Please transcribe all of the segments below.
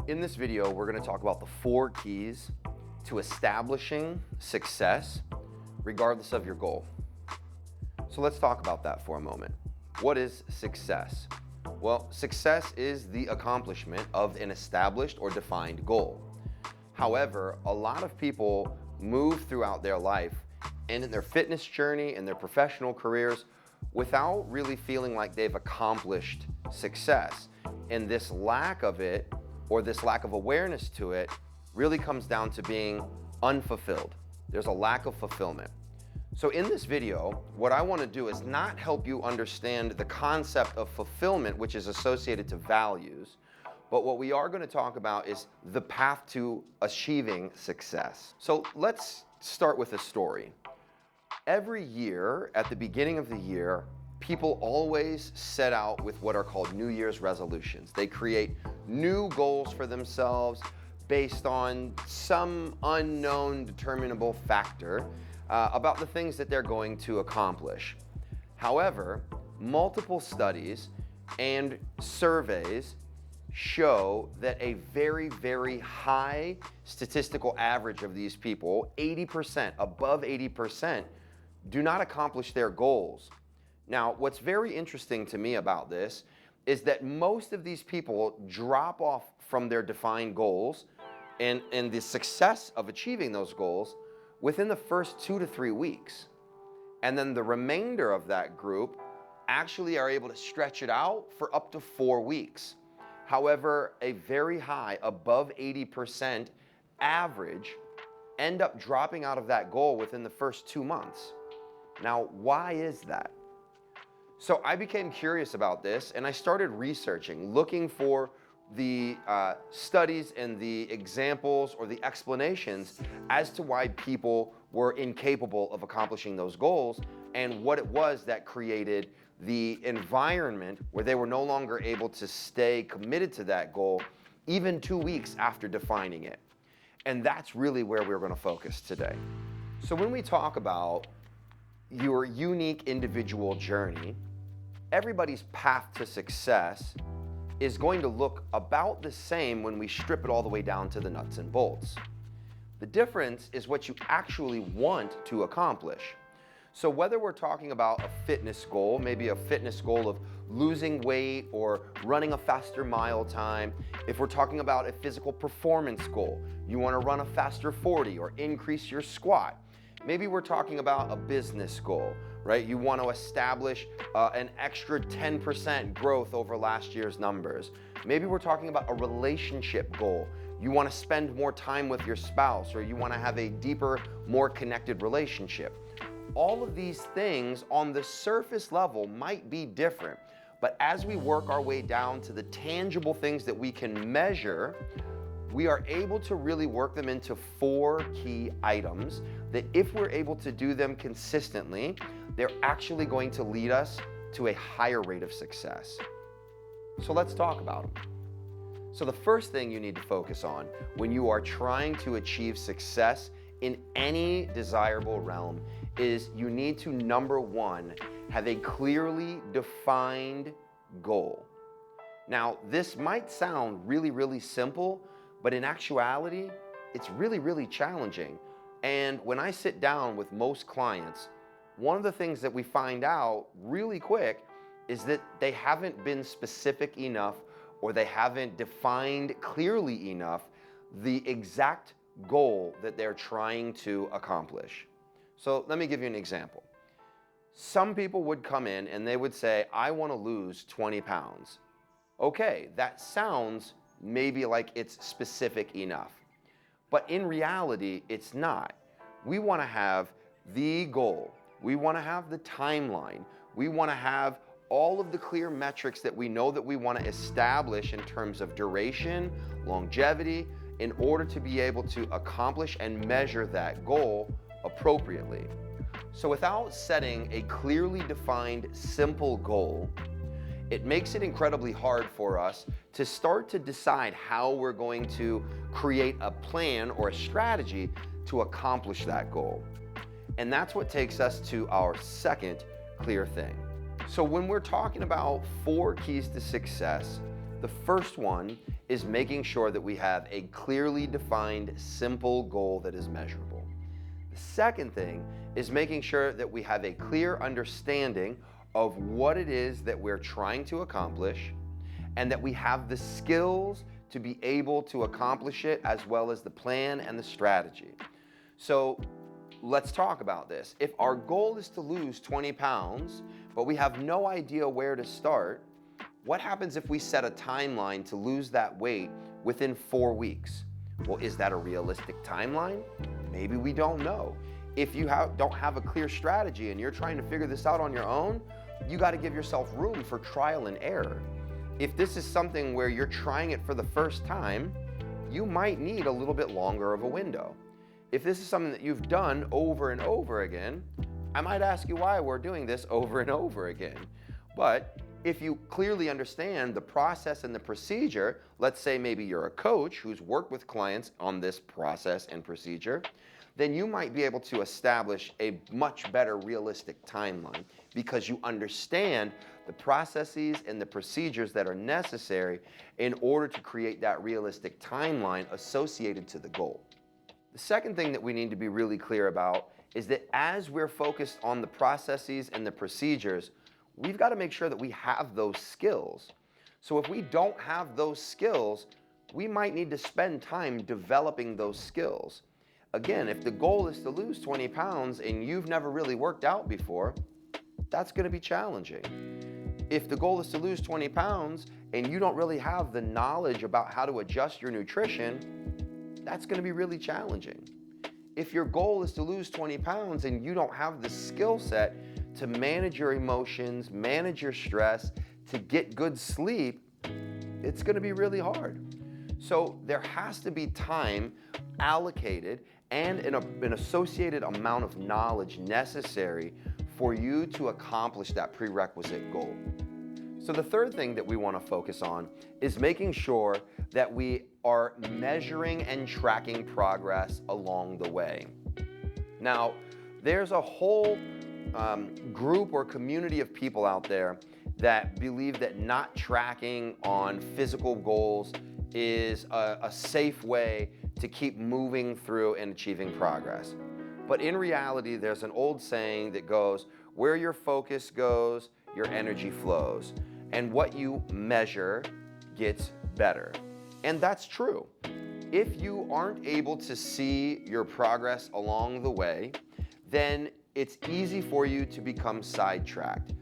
In this video, we're going to talk about the 4 keys to establishing success regardless of your goal. So let's talk about that for a moment. What is success? Well, success is the accomplishment of an established or defined goal. However, a lot of people move throughout their life and in their fitness journey and their professional careers without really feeling like they've accomplished success. And this lack of it, or this lack of awareness to it, really comes down to being unfulfilled. There's a lack of fulfillment. So in this video, what I want to do is not help you understand the concept of fulfillment, which is associated to values, but what we are going to talk about is the path to achieving success. So let's start with a story. Every year, at the beginning of the year, people always set out with what are called New Year's resolutions. They create new goals for themselves based on some unknown determinable factor about the things that they're going to accomplish. However, multiple studies and surveys show that a very, very high statistical average of these people, 80%, above 80%, do not accomplish their goals. Now, what's very interesting to me about this is that most of these people drop off from their defined goals and the success of achieving those goals within the first 2 to 3 weeks. And then the remainder of that group actually are able to stretch it out for up to 4 weeks. However, a very high, above 80% average end up dropping out of that goal within the first 2 months. Now, why is that? So I became curious about this and I started researching, looking for the studies and the examples or the explanations as to why people were incapable of accomplishing those goals and what it was that created the environment where they were no longer able to stay committed to that goal even 2 weeks after defining it. And that's really where we're going to focus today. So when we talk about your unique individual journey, everybody's path to success is going to look about the same when we strip it all the way down to the nuts and bolts. The difference is what you actually want to accomplish. So whether we're talking about a fitness goal, maybe a fitness goal of losing weight or running a faster mile time, if we're talking about a physical performance goal, you want to run a faster 40 or increase your squat. Maybe we're talking about a business goal, right? You want to establish an extra 10% growth over last year's numbers. Maybe we're talking about a relationship goal. You want to spend more time with your spouse, or you want to have a deeper, more connected relationship. All of these things on the surface level might be different, but as we work our way down to the tangible things that we can measure, we are able to really work them into 4 key items that if we're able to do them consistently, they're actually going to lead us to a higher rate of success. So let's talk about them. So the first thing you need to focus on when you are trying to achieve success in any desirable realm is you need to, number 1, have a clearly defined goal. Now, this might sound really, really simple, but in actuality, it's really, really challenging. And when I sit down with most clients, one of the things that we find out really quick is that they haven't been specific enough or they haven't defined clearly enough the exact goal that they're trying to accomplish. So let me give you an example. Some people would come in and they would say, I want to lose 20 pounds. Okay, that sounds maybe like it's specific enough. But in reality, it's not. We want to have the goal. We want to have the timeline. We want to have all of the clear metrics that we know that we want to establish in terms of duration, longevity, in order to be able to accomplish and measure that goal appropriately. So without setting a clearly defined, simple goal, it makes it incredibly hard for us to start to decide how we're going to create a plan or a strategy to accomplish that goal. And that's what takes us to our second clear thing. So when we're talking about 4 keys to success, the first one is making sure that we have a clearly defined, simple goal that is measurable. The second thing is making sure that we have a clear understanding of what it is that we're trying to accomplish, and that we have the skills to be able to accomplish it, as well as the plan and the strategy. So let's talk about this. If our goal is to lose 20 pounds, but we have no idea where to start, what happens if we set a timeline to lose that weight within 4 weeks? Well, is that a realistic timeline? Maybe we don't know. If you don't have a clear strategy and you're trying to figure this out on your own, you got to give yourself room for trial and error. If this is something where you're trying it for the first time, you might need a little bit longer of a window. If this is something that you've done over and over again, I might ask you why we're doing this over and over again. But if you clearly understand the process and the procedure, let's say maybe you're a coach who's worked with clients on this process and procedure, then you might be able to establish a much better realistic timeline because you understand the processes and the procedures that are necessary in order to create that realistic timeline associated to the goal. The second thing that we need to be really clear about is that as we're focused on the processes and the procedures, we've got to make sure that we have those skills. So if we don't have those skills, we might need to spend time developing those skills. Again, if the goal is to lose 20 pounds and you've never really worked out before, that's going to be challenging. If the goal is to lose 20 pounds and you don't really have the knowledge about how to adjust your nutrition, that's going to be really challenging. If your goal is to lose 20 pounds and you don't have the skill set to manage your emotions, manage your stress, to get good sleep, it's going to be really hard. So there has to be time allocated and an associated amount of knowledge necessary for you to accomplish that prerequisite goal. So the third thing that we want to focus on is making sure that we are measuring and tracking progress along the way. Now, there's a whole group or community of people out there that believe that not tracking on physical goals is a safe way to keep moving through and achieving progress. But in reality, there's an old saying that goes, where your focus goes, your energy flows. And what you measure gets better. And that's true. If you aren't able to see your progress along the way, then it's easy for you to become sidetracked.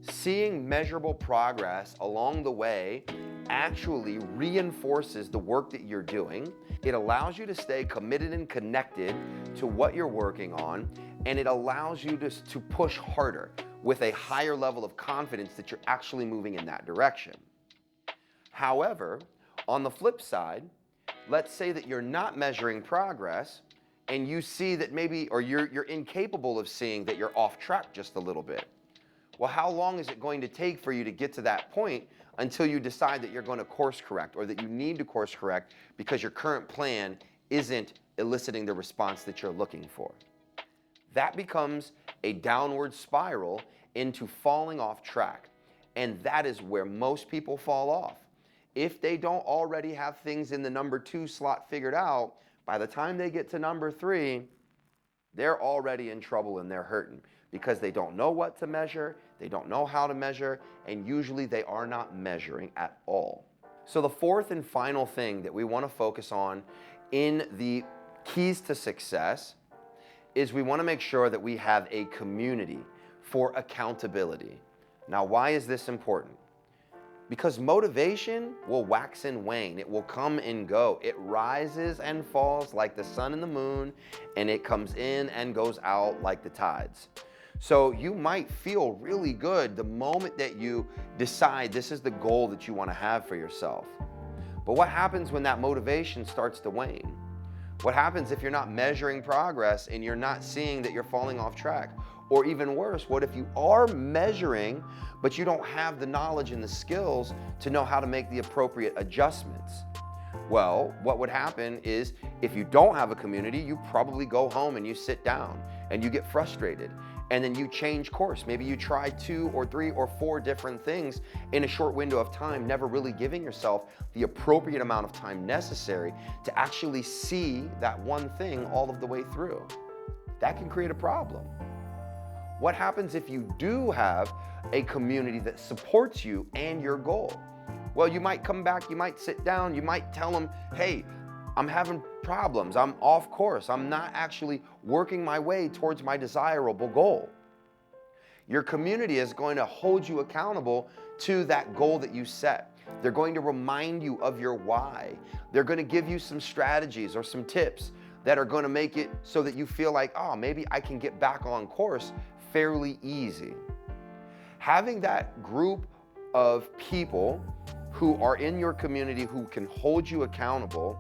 Seeing measurable progress along the way actually reinforces the work that you're doing. It allows you to stay committed and connected to what you're working on, and it allows you to push harder with a higher level of confidence that you're actually moving in that direction. However, on the flip side, let's say that you're not measuring progress and you see that maybe, or you're incapable of seeing that you're off track just a little bit. Well, how long is it going to take for you to get to that point until you decide that you're going to course correct, or that you need to course correct because your current plan isn't eliciting the response that you're looking for? That becomes a downward spiral into falling off track. And that is where most people fall off. If they don't already have things in the number 2 slot figured out, by the time they get to number 3, they're already in trouble and they're hurting because they don't know what to measure, they don't know how to measure, and usually they are not measuring at all. So the fourth and final thing that we want to focus on in the keys to success is we want to make sure that we have a community for accountability. Now, why is this important? Because motivation will wax and wane. It will come and go. It rises and falls like the sun and the moon, and it comes in and goes out like the tides. So you might feel really good the moment that you decide this is the goal that you want to have for yourself. But what happens when that motivation starts to wane? What happens if you're not measuring progress and you're not seeing that you're falling off track? Or even worse, what if you are measuring, but you don't have the knowledge and the skills to know how to make the appropriate adjustments? Well, what would happen is if you don't have a community, you probably go home and you sit down and you get frustrated. And then you change course. Maybe you try 2 or 3 or 4 different things in a short window of time, never really giving yourself the appropriate amount of time necessary to actually see that one thing all of the way through. That can create a problem. What happens if you do have a community that supports you and your goal? Well, you might come back, you might sit down, you might tell them, hey, I'm having problems, I'm off course, I'm not actually working my way towards my desirable goal. Your community is going to hold you accountable to that goal that you set. They're going to remind you of your why. They're going to give you some strategies or some tips that are going to make it so that you feel like, oh, maybe I can get back on course fairly easy. Having that group of people who are in your community who can hold you accountable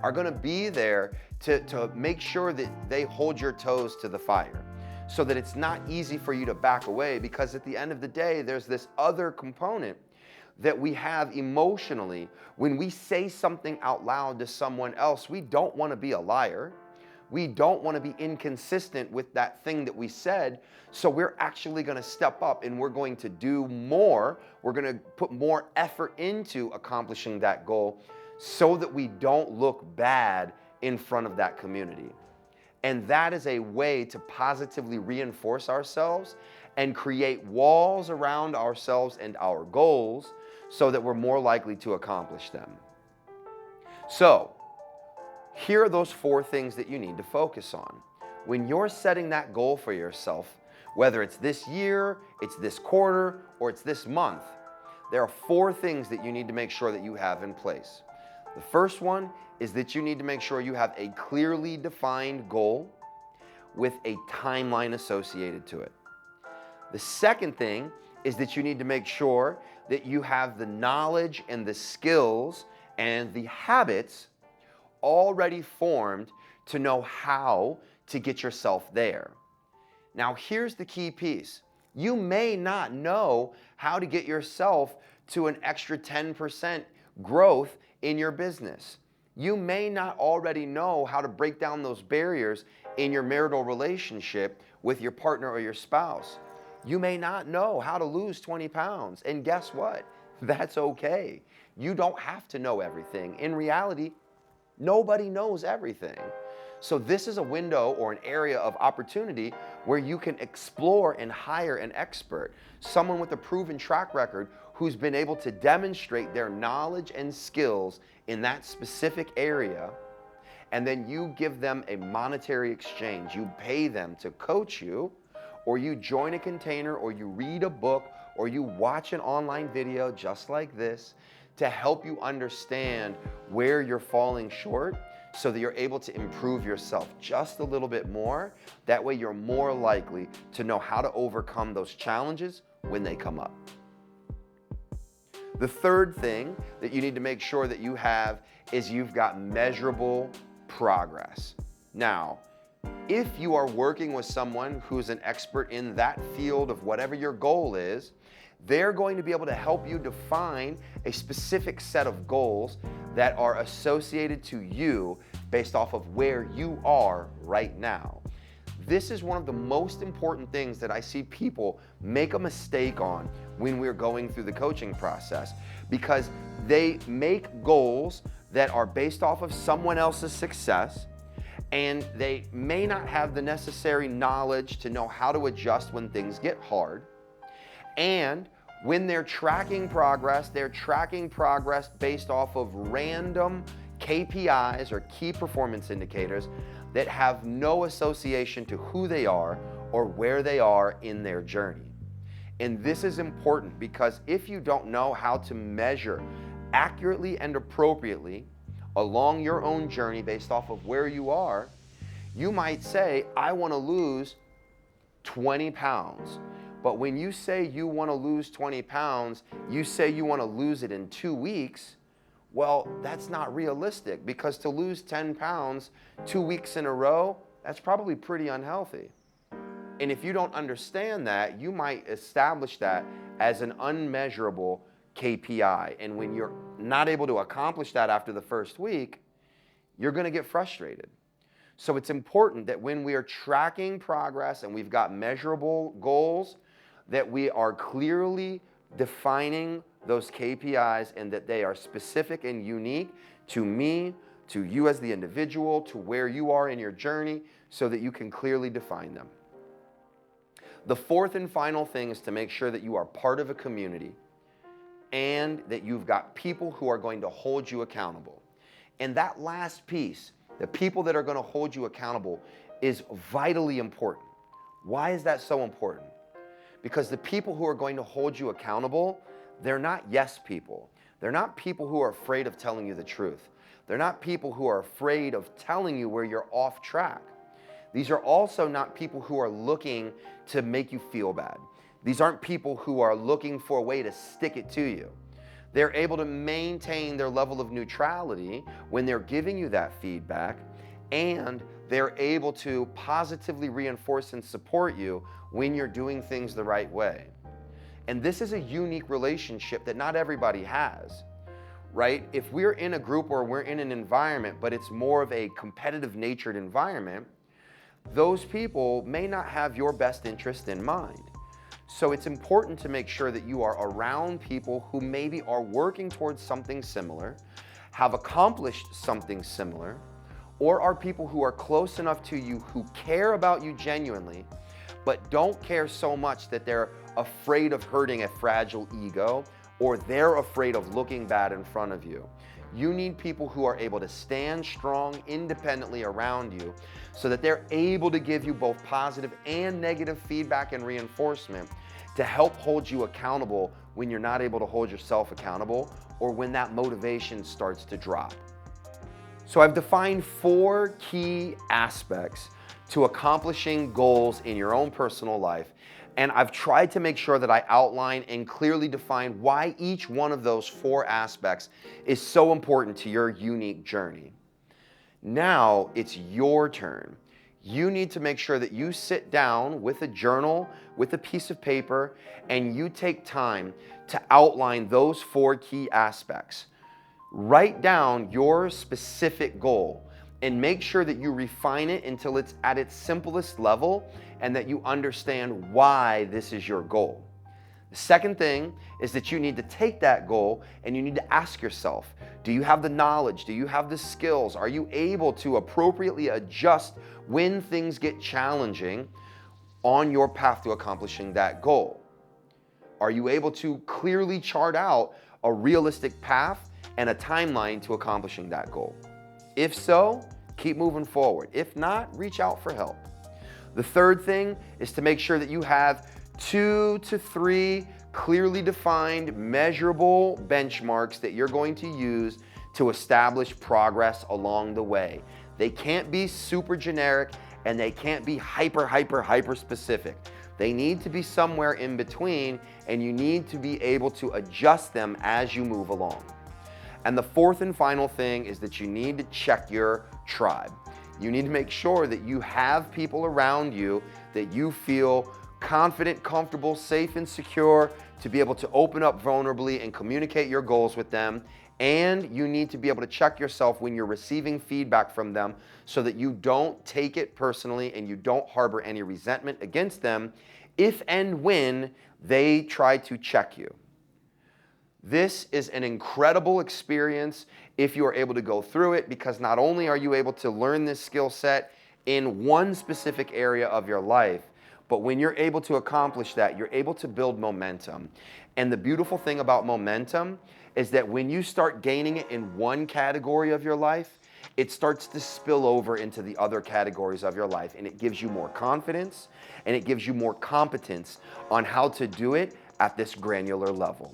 are going to be there to make sure that they hold your toes to the fire so that it's not easy for you to back away, because at the end of the day, there's this other component that we have emotionally. When we say something out loud to someone else, we don't want to be a liar. We don't want to be inconsistent with that thing that we said. So we're actually going to step up and we're going to do more. We're going to put more effort into accomplishing that goal so that we don't look bad in front of that community. And that is a way to positively reinforce ourselves and create walls around ourselves and our goals so that we're more likely to accomplish them. So, here are those 4 things that you need to focus on. When you're setting that goal for yourself, whether it's this year, it's this quarter, or it's this month, there are 4 things that you need to make sure that you have in place. The first one is that you need to make sure you have a clearly defined goal with a timeline associated to it. The second thing is that you need to make sure that you have the knowledge and the skills and the habits already formed to know how to get yourself there. Now, here's the key piece. You may not know how to get yourself to an extra 10% growth in your business. You may not already know how to break down those barriers in your marital relationship with your partner or your spouse. You may not know how to lose 20 pounds. And guess what? That's okay. You don't have to know everything. In reality, nobody knows everything. So this is a window or an area of opportunity where you can explore and hire an expert, someone with a proven track record who's been able to demonstrate their knowledge and skills in that specific area, and then you give them a monetary exchange. You pay them to coach you, or you join a container, or you read a book, or you watch an online video just like this to help you understand where you're falling short so that you're able to improve yourself just a little bit more. That way you're more likely to know how to overcome those challenges when they come up. The third thing that you need to make sure that you have is you've got measurable progress. Now, if you are working with someone who's an expert in that field of whatever your goal is, they're going to be able to help you define a specific set of goals that are associated to you based off of where you are right now. This is one of the most important things that I see people make a mistake on when we're going through the coaching process, because they make goals that are based off of someone else's success, and they may not have the necessary knowledge to know how to adjust when things get hard. And when they're tracking progress based off of random KPIs or key performance indicators that have no association to who they are or where they are in their journey. And this is important because if you don't know how to measure accurately and appropriately along your own journey based off of where you are, you might say, I want to lose 20 pounds. But when you say you want to lose 20 pounds, you say you want to lose it in 2 weeks, well, that's not realistic, because to lose 10 pounds 2 weeks in a row, that's probably pretty unhealthy. And if you don't understand that, you might establish that as an unmeasurable KPI. And when you're not able to accomplish that after the first week, you're going to get frustrated. So it's important that when we are tracking progress and we've got measurable goals, that we are clearly defining those KPIs and that they are specific and unique to me, to you as the individual, to where you are in your journey, so that you can clearly define them. The fourth and final thing is to make sure that you are part of a community and that you've got people who are going to hold you accountable. And that last piece, the people that are going to hold you accountable, is vitally important. Why is that so important? Because the people who are going to hold you accountable, they're not yes people. They're not people who are afraid of telling you the truth. They're not people who are afraid of telling you where you're off track. These are also not people who are looking to make you feel bad. These aren't people who are looking for a way to stick it to you. They're able to maintain their level of neutrality when they're giving you that feedback, and they're able to positively reinforce and support you when you're doing things the right way. And this is a unique relationship that not everybody has, right? If we're in a group or we're in an environment, but it's more of a competitive natured environment, those people may not have your best interest in mind. So it's important to make sure that you are around people who maybe are working towards something similar, have accomplished something similar, or are people who are close enough to you who care about you genuinely, but don't care so much that they're afraid of hurting a fragile ego, or they're afraid of looking bad in front of you. You need people who are able to stand strong independently around you so that they're able to give you both positive and negative feedback and reinforcement to help hold you accountable when you're not able to hold yourself accountable or when that motivation starts to drop. So I've defined 4 key aspects to accomplishing goals in your own personal life, and I've tried to make sure that I outline and clearly define why each one of those 4 aspects is so important to your unique journey. Now it's your turn. You need to make sure that you sit down with a journal, with a piece of paper, and you take time to outline those 4 key aspects. Write down your specific goal and make sure that you refine it until it's at its simplest level and that you understand why this is your goal. The second thing is that you need to take that goal and you need to ask yourself, do you have the knowledge? Do you have the skills? Are you able to appropriately adjust when things get challenging on your path to accomplishing that goal? Are you able to clearly chart out a realistic path and a timeline to accomplishing that goal? If so, keep moving forward. If not, reach out for help. The third thing is to make sure that you have 2 to 3 clearly defined, measurable benchmarks that you're going to use to establish progress along the way. They can't be super generic and they can't be hyper specific. They need to be somewhere in between, and you need to be able to adjust them as you move along. And the fourth and final thing is that you need to check your tribe. You need to make sure that you have people around you that you feel confident, comfortable, safe, and secure to be able to open up vulnerably and communicate your goals with them. And you need to be able to check yourself when you're receiving feedback from them so that you don't take it personally and you don't harbor any resentment against them if and when they try to check you. This is an incredible experience if you are able to go through it, because not only are you able to learn this skill set in one specific area of your life, but when you're able to accomplish that, you're able to build momentum. And the beautiful thing about momentum is that when you start gaining it in one category of your life, it starts to spill over into the other categories of your life, and it gives you more confidence and it gives you more competence on how to do it at this granular level.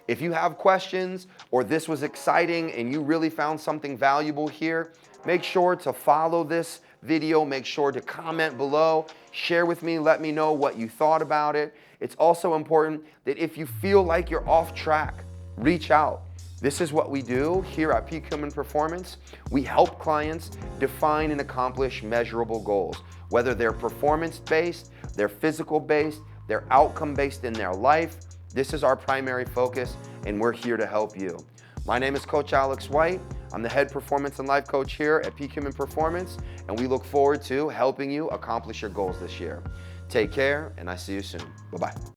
If you have questions or this was exciting and you really found something valuable here, make sure to follow this video, make sure to comment below, share with me, let me know what you thought about it. It's also important that if you feel like you're off track, reach out. This is what we do here at Peak Human Performance. We help clients define and accomplish measurable goals, whether they're performance-based, they're physical-based, they're outcome-based in their life. This is our primary focus, and we're here to help you. My name is Coach Alex White. I'm the head performance and life coach here at Peak Human Performance, and we look forward to helping you accomplish your goals this year. Take care, and I see you soon. Bye-bye.